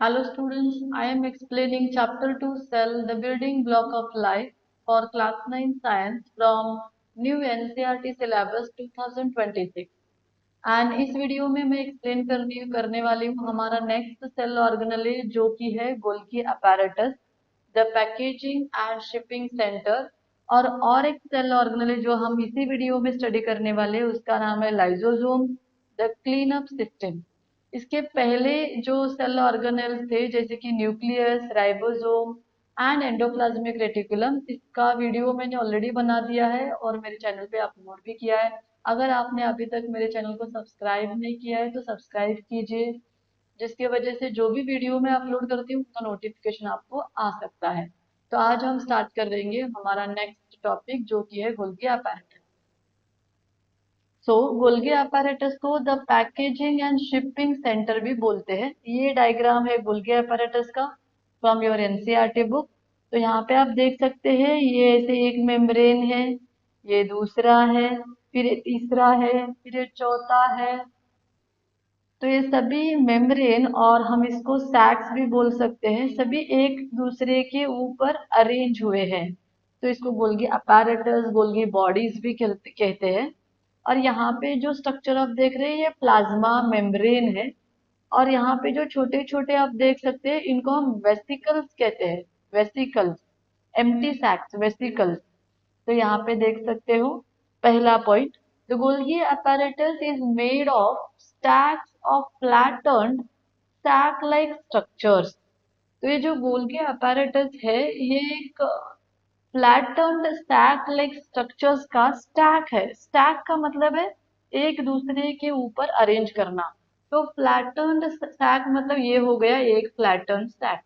Hello students, I am explaining chapter 2 Cell, the building block of life for class 9 science from new NCERT syllabus 2026 and इस video में मैं explain करने वाली हूँ हमारा next cell organelle जो कि है Golgi apparatus, the packaging and shipping centre. और एक सेल ऑर्गेनेल जो हम इसी वीडियो में स्टडी करने वाले हैं उसका नाम है lysosome, the clean up system. इसके पहले जो सेल ऑर्गेनेल्स थे जैसे कि nucleus, ribosome and endoplasmic reticulum, इसका वीडियो मैंने ऑलरेडी बना दिया है और मेरे चैनल पे अपलोड भी किया है। अगर आपने अभी तक मेरे चैनल को सब्सक्राइब नहीं किया है तो सब्सक्राइब कीजिए, जिसकी वजह से जो भी वीडियो मैं अपलोड करती हूँ उसका नोटिफिकेशन आपको आ सकता है। तो आज हम स्टार्ट कर देंगे हमारा नेक्स्ट टॉपिक जो कि है गोल्गी अपैरेटस। गोल्गी अपैरेटस को the packaging and shipping centre भी बोलते हैं। ये डायग्राम है गोल्गी अपैरेटस का फ्रॉम योर एनसीईआरटी बुक। तो यहाँ पे आप देख सकते हैं ये ऐसे एक मेम्ब्रेन है, ये दूसरा है, फिर ये तीसरा है, फिर ये चौथा है। तो ये सभी मेम्ब्रेन और हम इसको सैक्स भी बोल सकते हैं, सभी एक दूसरे के ऊपर अरेंज हुए हैं। तो इसको गोल्गी अपैरेटस, गोल्गी बॉडीज भी कहते हैं। और यहाँ पे जो स्ट्रक्चर आप देख रहे हैं ये प्लाज्मा मेम्ब्रेन है। और यहाँ पे जो छोटे छोटे आप देख सकते हैं इनको हम वेसिकल्स कहते हैं। Vesicles, empty sacs, vesicles. तो यहाँ पे देख सकते हो पहला point, the Golgi apparatus is made of stacks of flattened sac like structures। तो ये जो गोल्गी apparatus है ये एक फ्लैटेंड स्टैक लाइक स्ट्रक्चर्स का स्टैक है। स्टैक का मतलब है एक दूसरे के ऊपर अरेंज करना। तो फ्लैटेंड स्टैक मतलब ये हो गया एक फ्लैटेंड स्टैक,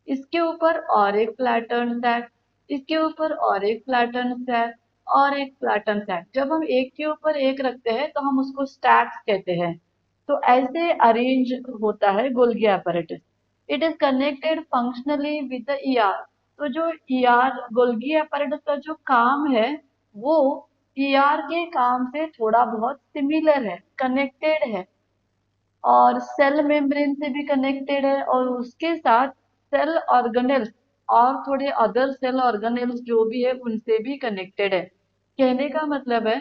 इसके ऊपर और एक फ्लैटन स्टैक, इसके ऊपर और एक फ्लैटन स्टैक और एक फ्लैटन स्टैक। जब हम एक के ऊपर एक रखते हैं तो हम उसको स्टैक्स कहते हैं। तो ऐसे अरेंज होता है Golgi apparatus। It is connected functionally with the ER. तो जो ईआर गोल्गी apparatus का जो काम है वो ईआर के काम से थोड़ा बहुत सिमिलर है, कनेक्टेड है। और सेल मेम्ब्रेन से भी कनेक्टेड है और उसके साथ सेल ऑर्गेनेल्स और थोड़े अदर सेल ऑर्गेनेल्स जो भी है उनसे भी कनेक्टेड है। कहने का मतलब है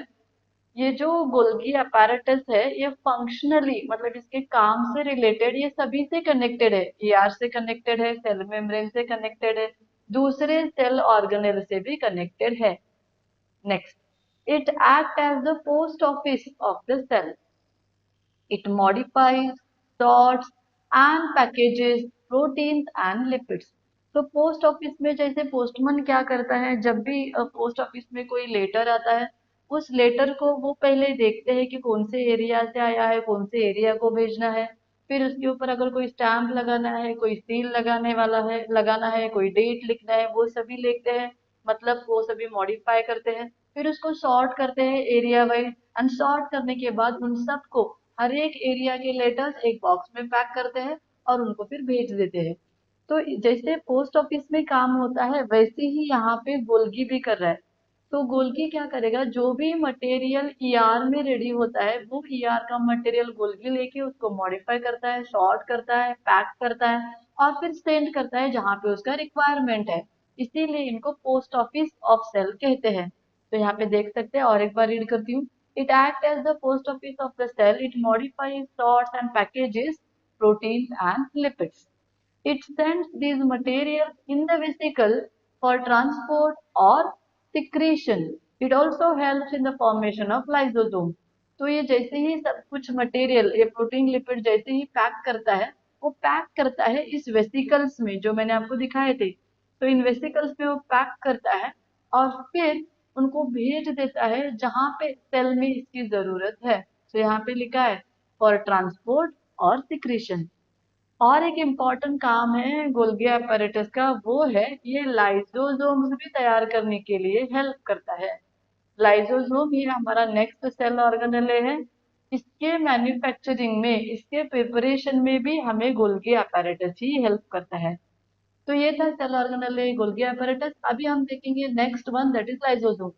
ये जो गोल्गी apparatus है ये फंक्शनली मतलब इसके काम से रिलेटेड ये सभी से कनेक्टेड है। ईआर से कनेक्टेड है, सेल मेम्ब्रेन से कनेक्टेड है, दूसरे सेल ऑर्गेनेल से भी कनेक्टेड है। Next, it act as the post office of the cell. It modifies, sorts and packages proteins and lipids। तो पोस्ट ऑफिस में जैसे पोस्टमैन क्या करता है, जब भी पोस्ट ऑफिस में कोई लेटर आता है उस लेटर को वो पहले देखते हैं कि कौन से एरिया से आया है, कौन से एरिया को भेजना है। फिर उसके ऊपर अगर कोई स्टैम्प लगाना है, कोई सील लगाना है, कोई डेट लिखना है, वो सभी लिखते हैं। मतलब वो सभी मॉडिफाई करते हैं। फिर उसको सॉर्ट करते हैं एरिया वाइज। एंड सॉर्ट करने के बाद उन सबको हर एक एरिया के लेटर्स एक बॉक्स में पैक करते हैं और उनको फिर भेज देते हैं। तो जैसे पोस्ट ऑफिस में काम होता है वैसे ही यहाँ पे गोल्गी भी कर रहा है। तो गोल्गी क्या करेगा, जो भी मटेरियल ईआर में रेडी होता है वो ईआर का मटेरियल गोल्गी लेके उसको मॉडिफाई करता है, सॉर्ट करता है, पैक करता है और फिर सेंड करता है जहाँ पे उसका रिक्वायरमेंट है। इसीलिए इनको पोस्ट ऑफिस ऑफ सेल कहते हैं। तो यहाँ पे देख सकते हैं और एक बार रीड करती हूँ। It acts as the post office of the cell. It modifies, sorts, and packages proteins and lipids. It sends these materials in the vesicle for transport or secretion. It also helps in the formation of lysosome। तो ये जैसे ही सब कुछ material ये protein lipid जैसे ही pack करता है वो पैक करता है इस वेसिकल्स में जो मैंने आपको दिखाए थे। तो इन वेसिकल्स में वो पैक करता है और फिर उनको भेज देता है जहां पे सेल में इसकी जरूरत है। तो यहाँ पे लिखा है फॉर ट्रांसपोर्ट और सिक्रीशन। और एक इम्पॉर्टेंट काम है गोल्गी apparatus का, वो है ये लाइसोसोम्स भी तैयार करने के लिए हेल्प करता है। लाइसोसोम ये हमारा नेक्स्ट सेल ऑर्गेनेल है। इसके मैन्युफैक्चरिंग में, इसके प्रिपरेशन में भी हमें गोल्गी apparatus ही हेल्प करता है। तो ये था सेल ऑर्गेनेल गोल्गी apparatus। अभी हम देखेंगे next one that is lysosome.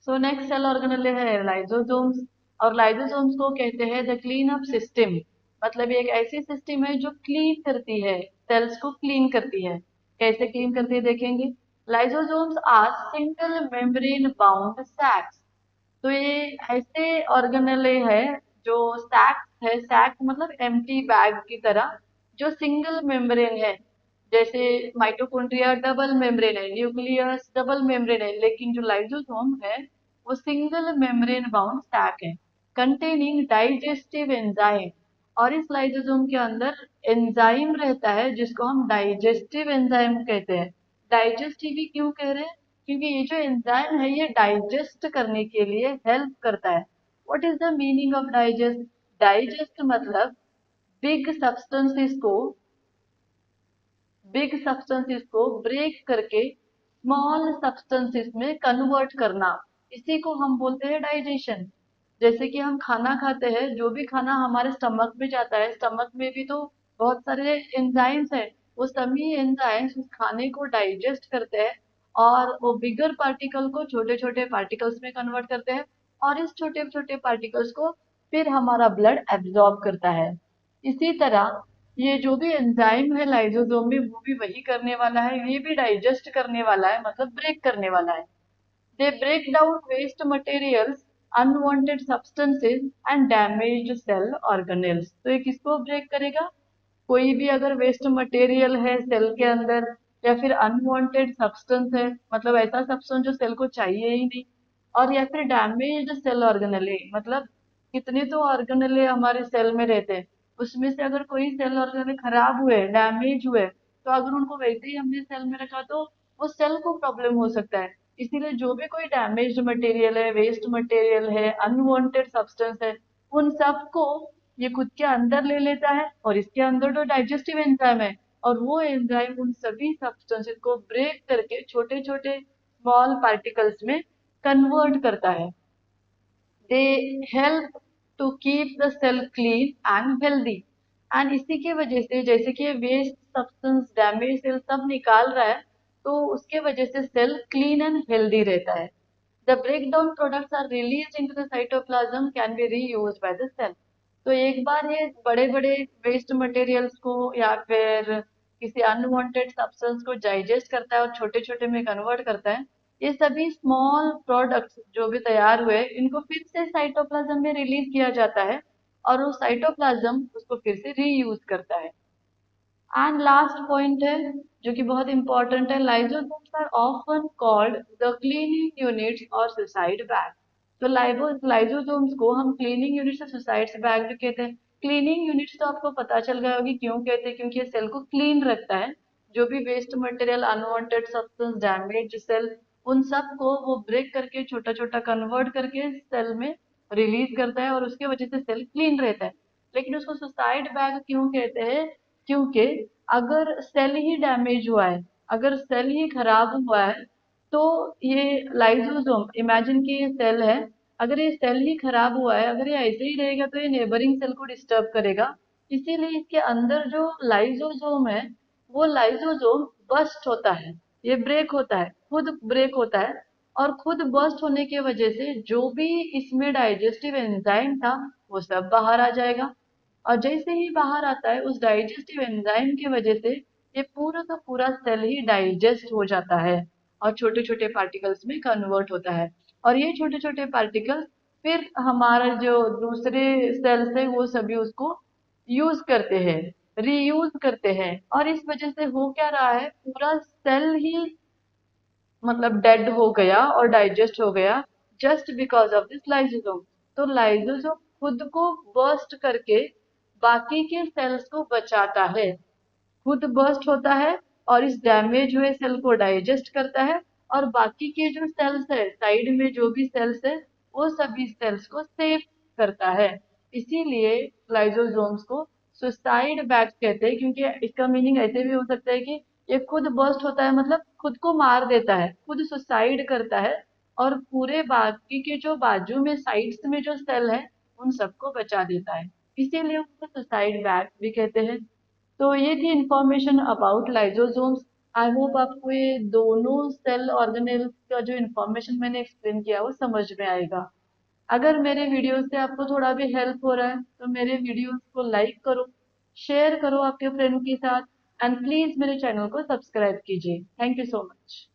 So next cell organelle है लाइसोसोम्स। और लाइसोसोम्स को कहते हैं द क्लीन अप सिस्टम। मतलब ये एक ऐसी सिस्टम है जो क्लीन करती है, सेल्स को क्लीन करती है। कैसे क्लीन करती है देखेंगे। Lysosomes are single membrane bound sacs. तो ये ऐसे ऑर्गेनेले है जो सैक है, सैक मतलब एम्प्टी बैग की तरह, जो सिंगल मेम्ब्रेन है। जैसे माइटोकॉन्ड्रिया डबल मेम्ब्रेन है, न्यूक्लियस डबल मेम्ब्रेन है, लेकिन जो लाइसोसोम है वो सिंगल मेम्ब्रेन बाउंड सैक है, कंटेनिंग डाइजेस्टिव एंजाइम। और इस लाइसोसोम के अंदर एंजाइम रहता है जिसको हम डाइजेस्टिव एंजाइम कहते हैं। डाइजेस्टिव ही क्यों कह रहे हैं, क्योंकि ये जो एंजाइम है ये डाइजेस्ट करने के लिए हेल्प करता है। What is the meaning of digest. Digest मतलब बिग सब्सटेंसेस को बिग सब्सटेंसेस को ब्रेक करके स्मॉल सब्सटेंसेस में कन्वर्ट करना, इसी को हम बोलते हैं डाइजेशन। जैसे कि हम खाना खाते हैं, जो भी खाना हमारे स्टमक में जाता है, स्टमक में भी तो बहुत सारे एंजाइम्स हैं। वो सभी एंजाइम्स उस खाने को डाइजेस्ट करते हैं और वो बिगर पार्टिकल को छोटे छोटे पार्टिकल्स में कन्वर्ट करते हैं, और इस छोटे छोटे पार्टिकल्स को फिर हमारा ब्लड एब्जॉर्ब करता है। इसी तरह ये जो भी एंजाइम है लाइसोसोम में वो भी वही करने वाला है, ये भी डाइजेस्ट करने वाला है, मतलब ब्रेक करने वाला है। They break down waste materials, unwanted substances and damaged cell organelles. तो ये किसको ब्रेक करेगा, कोई भी अगर वेस्ट मटेरियल है सेल के अंदर, या फिर अनवांटेड सब्सटेंस है, मतलब ऐसा सब्सटेंस जो सेल को चाहिए ही नहीं, और या फिर डैमेज्ड सेल ऑर्गेनेले, मतलब कितने तो ऑर्गेनेले हमारे सेल में रहते हैं, उसमें से अगर कोई सेल ऑर्गेनेले खराब हुए, डैमेज हुए, तो अगर उनको वैसे ही हमने सेल में रखा तो वो सेल को प्रॉब्लम हो सकता है। इसीलिए जो भी कोई डैमेज्ड मटेरियल है, वेस्ट मटेरियल है, अनवांटेड सब्सटेंस है, उन सबको ये खुद के अंदर ले लेता है, और इसके अंदर तो डाइजेस्टिव एंजाइम है, और वो एंजाइम उन सभी सब्सटेंसेस को ब्रेक करके छोटे छोटे स्मॉल पार्टिकल्स में कन्वर्ट करता है। They help to keep the cell clean and healthy. And इसी की वजह से, जैसे कि वेस्ट सब्सटेंस डैमेज सेल सब निकाल रहा है, तो उसके वजह से सेल क्लीन एंड हेल्दी रहता है। The breakdown products are released into the cytoplasm can be reused by the cell। तो एक बार ये बड़े बड़े वेस्ट मटेरियल्स को या फिर किसी अनवांटेड सब्सटेंस को डाइजेस्ट करता है और छोटे छोटे में कन्वर्ट करता है। ये सभी स्मॉल प्रोडक्ट्स जो भी तैयार हुए इनको फिर से साइटोप्लाज्म में रिलीज किया जाता है, और वो साइटोप्लाज्म उसको फिर से रीयूज करता है। एंड लास्ट पॉइंट है जो कि बहुत इंपॉर्टेंट है, lysosomes are often called the cleaning units और सुसाइड बैग। तो लाइसोसोम्स को हम क्लीनिंग यूनिट्स और सुसाइड बैग भी कहते हैं। क्लीनिंग यूनिट्स तो आपको पता चल गया होगी क्यों कहते हैं, क्योंकि ये सेल को क्लीन रखता है। जो भी waste material, unwanted substance, damage cell, उन सब को वो ब्रेक करके छोटा छोटा कन्वर्ट करके सेल में रिलीज करता है, और उसके वजह से सेल क्लीन रहता है। लेकिन उसको सुसाइड बैग क्यों कहते हैं, क्योंकि अगर सेल ही डैमेज हुआ है, अगर सेल ही खराब हुआ है, तो ये लाइसोसोम, इमेजिन कि ये सेल है, अगर ये सेल ही खराब हुआ है, अगर ये ऐसे ही रहेगा तो ये नेबरिंग सेल को डिस्टर्ब करेगा। इसीलिए इसके अंदर जो लाइसोसोम है वो लाइसोसोम बस्ट होता है, ये ब्रेक होता है, खुद ब्रेक होता है, और खुद बस्ट होने की वजह से जो भी इसमें डाइजेस्टिव एंजाइम था वो सब बाहर आ जाएगा। और जैसे ही बाहर आता है उस डाइजेस्टिव एंजाइम की वजह से ये पूरा का पूरा सेल ही डाइजेस्ट हो जाता है और छोटे छोटे पार्टिकल्स में कन्वर्ट होता है। और ये छोटे छोटे पार्टिकल्स फिर हमारा जो दूसरे सेल्स है वो सभी उसको यूज करते हैं, रीयूज करते हैं, और इस वजह से हो क्या रहा है, पूरा सेल ही मतलब डेड हो गया और डाइजेस्ट हो गया, just because of this lysosome. तो लाइसोसोम खुद को बर्स्ट करके बाकी के सेल्स को बचाता है, खुद बर्स्ट होता है और इस डैमेज हुए सेल को डाइजेस्ट करता है, और बाकी के जो सेल्स है, साइड में जो भी सेल्स है, वो सभी सेल्स को सेव करता है। इसीलिए लाइसोसोम्स को सुसाइड बैग्स कहते हैं, क्योंकि इसका मीनिंग ऐसे भी हो सकता है कि ये खुद बर्स्ट होता है, मतलब खुद को मार देता है, खुद सुसाइड करता है, और पूरे बाकी के जो बाजू में साइड्स में जो सेल है उन सबको बचा देता है। इसीलिए उसको सुसाइड बैग भी कहते हैं। तो ये थी information about lysosomes. I hope आपको ये दोनों सेल ऑर्गेनेल्स का जो इंफॉर्मेशन मैंने एक्सप्लेन किया वो समझ में आएगा। अगर मेरे वीडियो से आपको थोड़ा भी हेल्प हो रहा है तो मेरे वीडियोस को लाइक करो, शेयर करो आपके फ्रेंड के साथ, एंड प्लीज मेरे चैनल को सब्सक्राइब कीजिए। Thank you so much.